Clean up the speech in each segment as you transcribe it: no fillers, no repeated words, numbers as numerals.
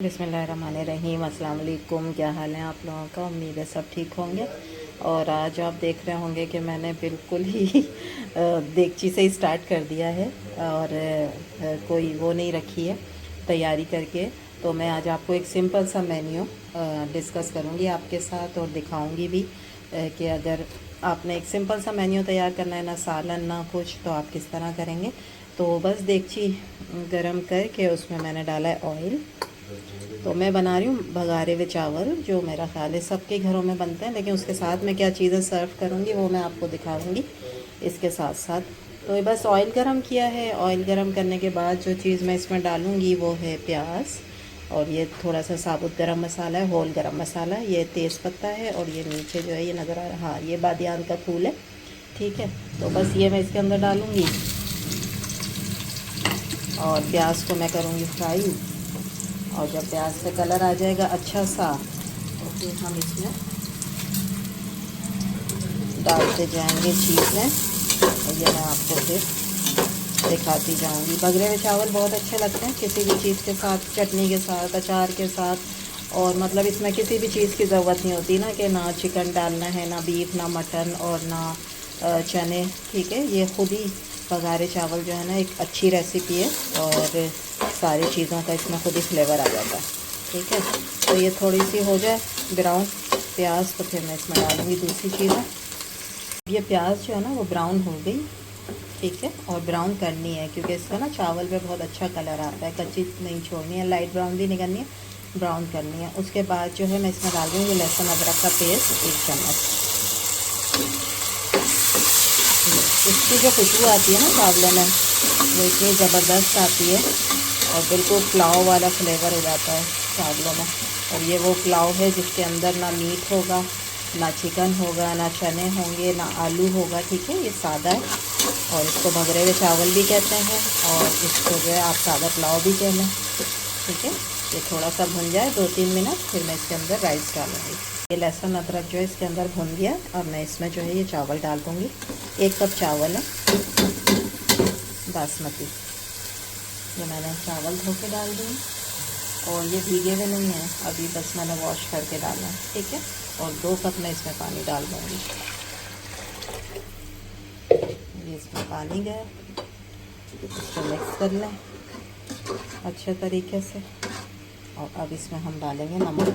बिस्मिल्लाहिर्रहमानिर्रहीम। अस्सलाम वालेकुम। क्या हाल है आप लोगों का? उम्मीद है सब ठीक होंगे। और आज आप देख रहे होंगे कि मैंने बिल्कुल ही देगची से ही स्टार्ट कर दिया है और कोई वो नहीं रखी है तैयारी करके। तो मैं आज आपको एक सिंपल सा मेन्यू डिस्कस करूँगी आपके साथ और दिखाऊँगी भी कि अगर आपने एक सिंपल सा मेन्यू तैयार करना है, ना सालन ना कुछ, तो आप किस तरह करेंगे। तो बस देगची गरम करके उसमें मैंने डाला है ऑयल। तो मैं बना रही हूँ भगारे हुए चावल, जो मेरा ख्याल है सबके घरों में बनते हैं, लेकिन उसके साथ मैं क्या चीज़ें सर्व करूँगी वो मैं आपको दिखाऊँगी इसके साथ साथ। तो ये बस ऑयल गरम किया है। ऑयल गरम करने के बाद जो चीज़ मैं इसमें डालूँगी वो है प्याज, और ये थोड़ा सा साबुत गरम मसाला है, होल गरम मसाला, ये तेज़पत्ता है, और ये नीचे जो है ये नज़र आ रहा है, हाँ, ये बादियान का फूल है। ठीक है, तो बस ये मैं इसके अंदर डालूँगी और प्याज को मैं करूँगी फ्राई। और जब प्याज से कलर आ जाएगा अच्छा सा, तो फिर हम इसमें डालते जाएंगे चीज़ें, और ये मैं आपको फिर दिखाती जाऊंगी। बगरे हुए चावल बहुत अच्छे लगते हैं किसी भी चीज़ के साथ, चटनी के साथ, अचार के साथ। और मतलब इसमें किसी भी चीज़ की ज़रूरत नहीं होती ना, कि ना चिकन डालना है, ना बीफ, ना मटन, और ना चने। ठीक है, ये खुद ही बघारे चावल जो है ना एक अच्छी रेसिपी है, और सारी चीज़ों का इसमें खुद ही फ्लेवर आ जाता है। ठीक है, तो ये थोड़ी सी हो जाए ब्राउन प्याज, तो फिर मैं इसमें डालूँगी दूसरी चीज़ें। ये प्याज जो है ना वो ब्राउन हो गई। ठीक है, और ब्राउन करनी है क्योंकि इसका ना चावल पे बहुत अच्छा कलर आता है, कच्ची नहीं छोड़नी है, लाइट ब्राउन भी नहीं करनी है, ब्राउन करनी है। उसके बाद जो है मैं इसमें डाल दूँगी लहसुन अदरक का पेस्ट 1 चम्मच। इसकी जो खुशबू आती है ना चावलों में, वो इतनी ज़बरदस्त आती है, और बिल्कुल पुलाव वाला फ्लेवर हो जाता है चावलों में। और ये वो पुलाव है जिसके अंदर ना मीट होगा, ना चिकन होगा, ना चने होंगे, ना आलू होगा। ठीक है, ये सादा है, और इसको भगरे हुए चावल भी कहते हैं, और इसको जो है आप सादा पुलाव भी कह लें। ठीक है, ये थोड़ा सा भुन जाए 2-3 मिनट, फिर मैं इसके अंदर राइस डालूँगी। ये लहसुन अदरक जो है इसके अंदर भुन गया, और मैं इसमें जो है ये चावल डाल दूँगी। 1 कप चावल है बासमती, ये मैंने चावल धो के डाल दिए, और ये भीगे हुए नहीं हैं अभी, बस मैंने वॉश करके डाला है। ठीक है, और 2 कप मैं इसमें पानी डाल दूँगी। ये इसमें पानी गया, इसको मिक्स कर लें अच्छे तरीके से। और अब इसमें हम डालेंगे नमक।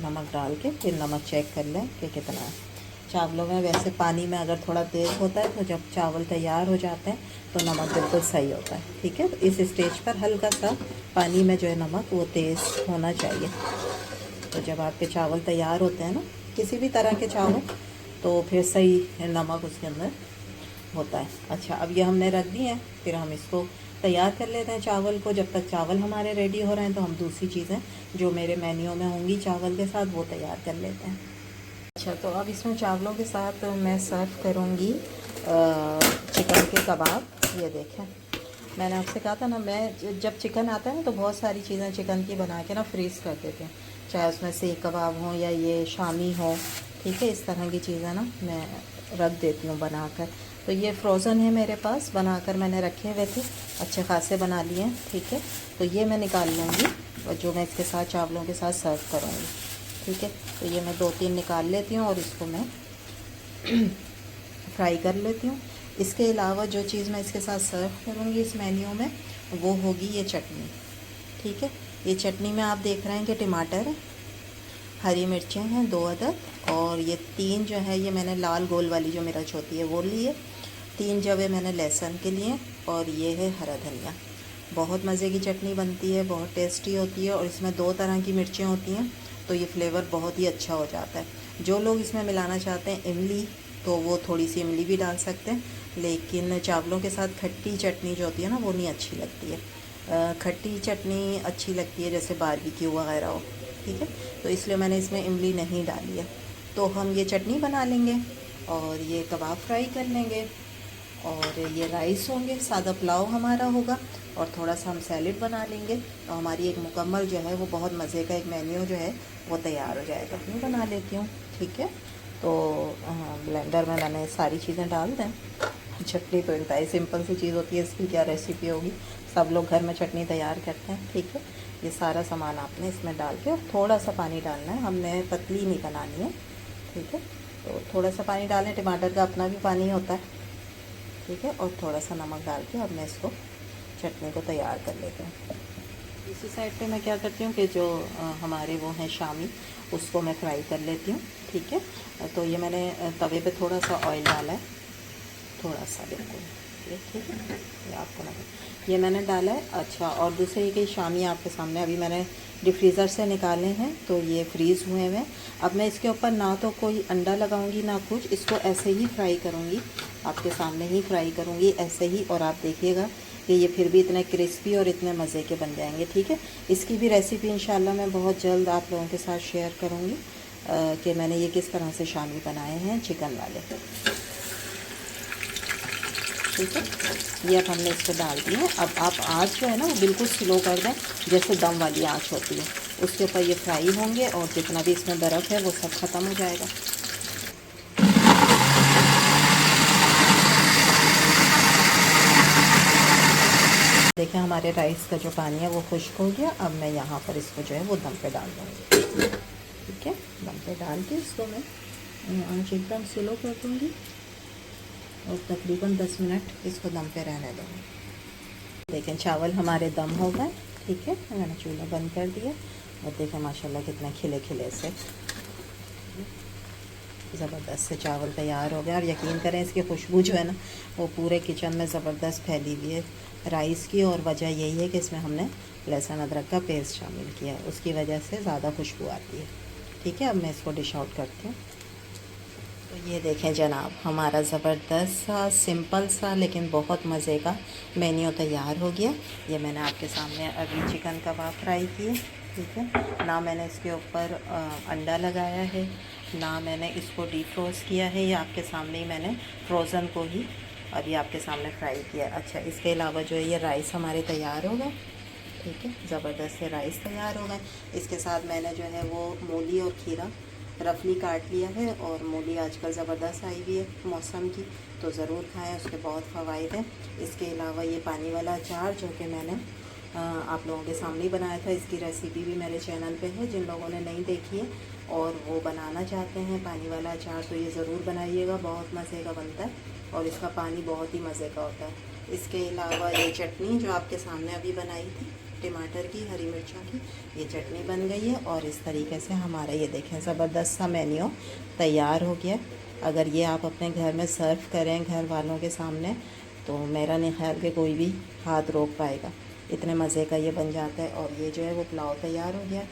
नमक डाल के फिर नमक चेक कर लें कि कितना है। चावलों में वैसे पानी में अगर थोड़ा तेज़ होता है, तो जब चावल तैयार हो जाते हैं तो नमक बिल्कुल सही होता है। ठीक है, तो इस स्टेज पर हल्का सा पानी में जो है नमक वो तेज़ होना चाहिए। तो जब आपके चावल तैयार होते हैं ना, किसी भी तरह के चावल, तो फिर सही नमक उसके अंदर होता है। अच्छा, अब ये हमने रख दिए हैं, फिर हम इसको तैयार कर लेते हैं चावल को। जब तक चावल हमारे रेडी हो रहे हैं, तो हम दूसरी चीज़ें जो मेरे मेन्यू में होंगी चावल के साथ वो तैयार कर लेते हैं। अच्छा, तो अब इसमें चावलों के साथ मैं सर्व करूँगी चिकन के कबाब। ये देखें, मैंने आपसे कहा था ना, मैं जब चिकन आता है ना तो बहुत सारी चीज़ें चिकन की बना के ना फ्रीज़ कर देते हैं, चाहे उसमें सीख कबाब हो या ये शामी हो। ठीक है, इस तरह की चीज़ें ना मैं रख देती हूँ बनाकर। तो ये फ्रोज़न है मेरे पास, बनाकर मैंने रखे हुए थे, अच्छे खासे बना लिए हैं। ठीक है, तो ये मैं निकाल लूँगी, और जो मैं इसके साथ चावलों के साथ सर्व करूँगी। ठीक है, तो ये मैं 2-3 निकाल लेती हूँ, और इसको मैं फ्राई कर लेती हूँ। इसके अलावा जो चीज़ मैं इसके साथ सर्व करूँगी इस मेन्यू में, वो होगी ये चटनी। ठीक है, ये चटनी में आप देख रहे हैं कि टमाटर है, हरी मिर्चें हैं 2 अदद, और ये 3 जो है ये मैंने लाल गोल वाली जो मिर्च होती है वो ली है। 3 जवे मैंने लहसुन के लिए, और ये है हरा धनिया। बहुत मज़े की चटनी बनती है, बहुत टेस्टी होती है, और इसमें 2 तरह की मिर्चें होती हैं, तो ये फ्लेवर बहुत ही अच्छा हो जाता है। जो लोग इसमें मिलाना चाहते हैं इमली, तो वो थोड़ी सी इमली भी डाल सकते हैं, लेकिन चावलों के साथ खट्टी चटनी जो होती है ना वो नहीं अच्छी लगती है। खट्टी चटनी अच्छी लगती है जैसे बारबेक्यू वगैरह हो। ठीक है, तो इसलिए मैंने इसमें इमली नहीं डाली है। तो हम ये चटनी बना लेंगे, और ये कबाब फ्राई कर लेंगे, और ये राइस होंगे, सादा पुलाव हमारा होगा, और थोड़ा सा हम सैलेड बना लेंगे। तो हमारी एक मुकम्मल जो है वो बहुत मज़े का एक मेन्यू जो है वो तैयार हो जाएगा। मैं बना लेती हूँ। ठीक है, तो ब्लेंडर में मैंने सारी चीज़ें डाल दें। चटनी तो इंतहाई सिंपल सी चीज़ होती है, इसकी क्या रेसिपी होगी, सब लोग घर में चटनी तैयार करते हैं। ठीक है, ये सारा सामान आपने इसमें डाल के और थोड़ा सा पानी डालना है, हमने पतली नहीं बनानी है, ठीक है। तो थोड़ा सा पानी डालें, टमाटर का अपना भी पानी होता है, ठीक है। और थोड़ा सा नमक डाल के अब मैं इसको चटनी को तैयार कर लेती हूँ। इसी साइड पे मैं क्या करती हूँ कि जो हमारे वो हैं शामी, उसको मैं फ्राई कर लेती हूँ, ठीक है। तो ये मैंने तवे पे थोड़ा सा ऑयल डाला है, थोड़ा सा बिल्कुल, ठीक है। ये आपको ना, ये मैंने डाला है। अच्छा, और दूसरे ये कि शामी आपके सामने अभी मैंने डीप फ्रीज़र से निकाले हैं, तो ये फ्रीज़ हुए हुए। अब मैं इसके ऊपर ना तो कोई अंडा लगाऊंगी ना कुछ, इसको ऐसे ही फ्राई करूंगी, आपके सामने ही फ्राई करूंगी ऐसे ही। और आप देखिएगा कि ये फिर भी इतने क्रिस्पी और इतने मज़े के बन जाएंगे, ठीक है। इसकी भी रेसिपी इंशाल्लाह मैं बहुत जल्द आप लोगों के साथ शेयर करूँगी कि मैंने ये किस तरह से शामी बनाए हैं चिकन वाले, ठीक है। ये अब हमने इसको डाल दिया है। अब आप आँच जो है ना वो बिल्कुल स्लो कर दें, जैसे दम वाली आँच होती है, उसके ऊपर ये फ्राई होंगे और जितना भी इसमें बर्फ़ है वो सब ख़त्म हो जाएगा। देखिए हमारे राइस का जो पानी है वो खुश्क हो गया। अब मैं यहाँ पर इसको जो है वो दम पे डाल दूँगी, ठीक है। दम पे डाल के इसको मैं आँच एकदम स्लो कर दूँगी और तकरीबन 10 मिनट इसको दम पे रहने दूँगी। देखें चावल हमारे दम हो गए, ठीक है। मैंने चूल्हा बंद कर दिया और देखें माशाल्लाह कितने खिले खिले से ज़बरदस्त से चावल तैयार हो गया। और यकीन करें इसकी खुशबू जो है ना वो पूरे किचन में ज़बरदस्त फैली हुई है राइस की। और वजह यही है कि इसमें हमने लहसुन अदरक का पेस्ट शामिल किया है, उसकी वजह से ज़्यादा खुशबू आती है, ठीक है। अब मैं इसको डिश आउट करती हूँ। तो ये देखें जनाब, हमारा ज़बरदस्त सा सिंपल सा लेकिन बहुत मज़े का मेन्यू तैयार हो गया। ये मैंने आपके सामने अभी चिकन कबाब फ्राई किए, ठीक है। ना मैंने इसके ऊपर अंडा लगाया है, ना मैंने इसको डीप फ्रोज़ किया है, ये आपके सामने ही मैंने फ्रोज़न को ही अभी आपके सामने फ्राई किया। अच्छा, इसके अलावा जो है ये राइस हमारे तैयार हो गए, ठीक है। ज़बरदस्त से राइस तैयार हो गए। इसके साथ मैंने जो है वो मूली और खीरा रफली काट लिया है। और मूली आजकल ज़बरदस्त आई हुई है मौसम की, तो ज़रूर खाएं, उसके बहुत फ़वाइद हैं। इसके अलावा ये पानी वाला अचार जो कि मैंने आप लोगों के सामने ही बनाया था, इसकी रेसिपी भी मेरे चैनल पे है, जिन लोगों ने नहीं देखी है और वो बनाना चाहते हैं पानी वाला अचार तो ये ज़रूर बनाइएगा, बहुत मज़े का बनता है और इसका पानी बहुत ही मज़े का होता है। इसके अलावा ये चटनी जो आपके सामने अभी बनाई थी टमाटर की, हरी मिर्चों की, ये चटनी बन गई है। और इस तरीके से हमारा ये देखें ज़बरदस्त सा मेन्यू तैयार हो गया। अगर ये आप अपने घर में सर्व करें घर वालों के सामने तो मेरा नहीं ख्याल कि कोई भी हाथ रोक पाएगा, इतने मज़े का ये बन जाता है। और ये जो है वो पुलाव तैयार हो गया।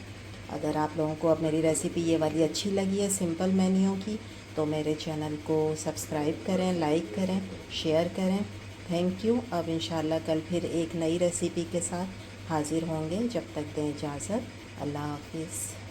अगर आप लोगों को अब मेरी रेसिपी ये वाली अच्छी लगी है सिंपल मेन्यू की, तो मेरे चैनल को सब्सक्राइब करें, लाइक करें, शेयर करें। Thank you. अब इंशाल्लाह कल फिर एक नई रेसिपी के साथ हाज़िर होंगे। जब तक दें इजाज़त, अल्लाह हाफिज़।